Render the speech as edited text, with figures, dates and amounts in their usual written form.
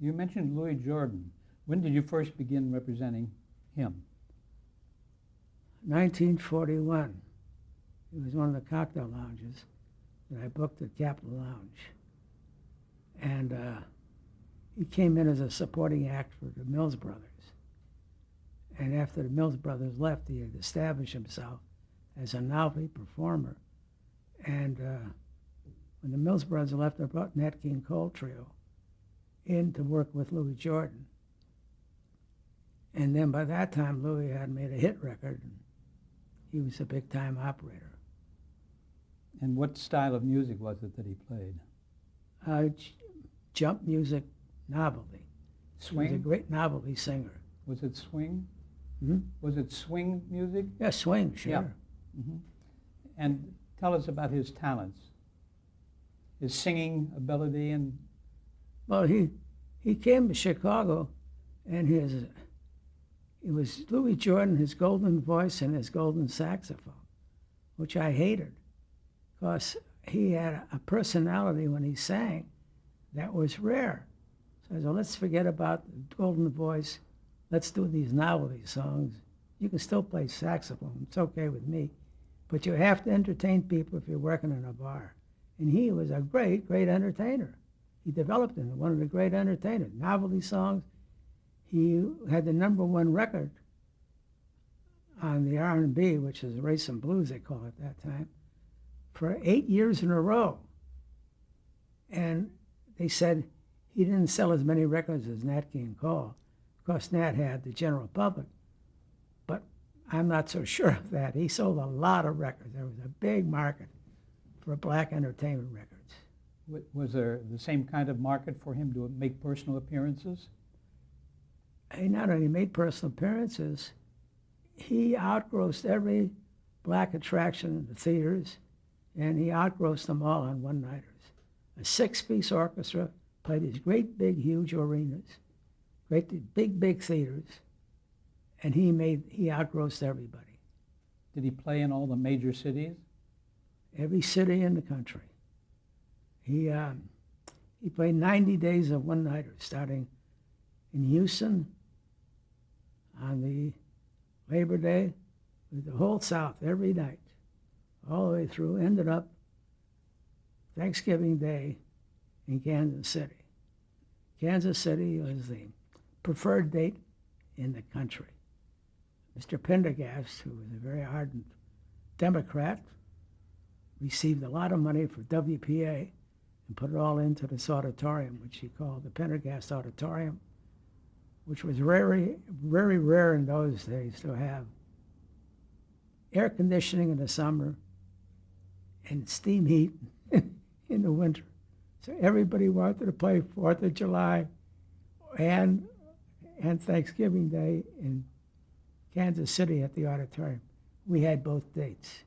You mentioned Louis Jordan. When did you first begin representing him? 1941. It was one of the cocktail lounges that I booked at Capitol Lounge. And he came in as a supporting act for the Mills Brothers. And after the Mills Brothers left, he had established himself as a novelty performer. And when the Mills Brothers left, they brought Nat King Cole Trio in to work with Louis Jordan. And then by that time, Louis had made a hit record, and he was a big-time operator. And what style of music was it that he played? Jump music, novelty. Swing? He was a great novelty singer. Was it swing? Hmm? Was it swing music? Yeah, swing, sure. Yeah. Mm-hmm. And tell us about his talents, his singing ability, and Well, he came to Chicago, and it was Louis Jordan, his golden voice and his golden saxophone, which I hated, because he had a personality when he sang that was rare. So I said, let's forget about the golden voice. Let's do these novelty songs. You can still play saxophone. It's okay with me. But you have to entertain people if you're working in a bar. And he was a great, great entertainer. He developed into one of the great entertainers. Novelty songs. He had the #1 record on the R&B, which is race and blues, they call it that time, for 8 years in a row. And they said he didn't sell as many records as Nat King Cole. Of course, Nat had the general public, but I'm not so sure of that. He sold a lot of records. There was a big market for black entertainment records. was there the same kind of market for him to make personal appearances? He not only made personal appearances, he outgrossed every black attraction in the theaters, and he outgrossed them all on one-nighters. A 6-piece orchestra played these great, big, huge arenas, great, big, big theaters, and he outgrossed everybody. Did he play in all the major cities? Every city in the country. He played 90 days of one-nighters, starting in Houston on the Labor Day, with the whole South every night, all the way through, ended up Thanksgiving Day in Kansas City. Kansas City was the preferred date in the country. Mr. Pendergast, who was a very ardent Democrat, received a lot of money for WPA and put it all into this auditorium, which he called the Pendergast Auditorium, which was very, very rare in those days to have air conditioning in the summer and steam heat in the winter. So everybody wanted to play 4th of July and Thanksgiving Day in Kansas City at the auditorium. We had both dates.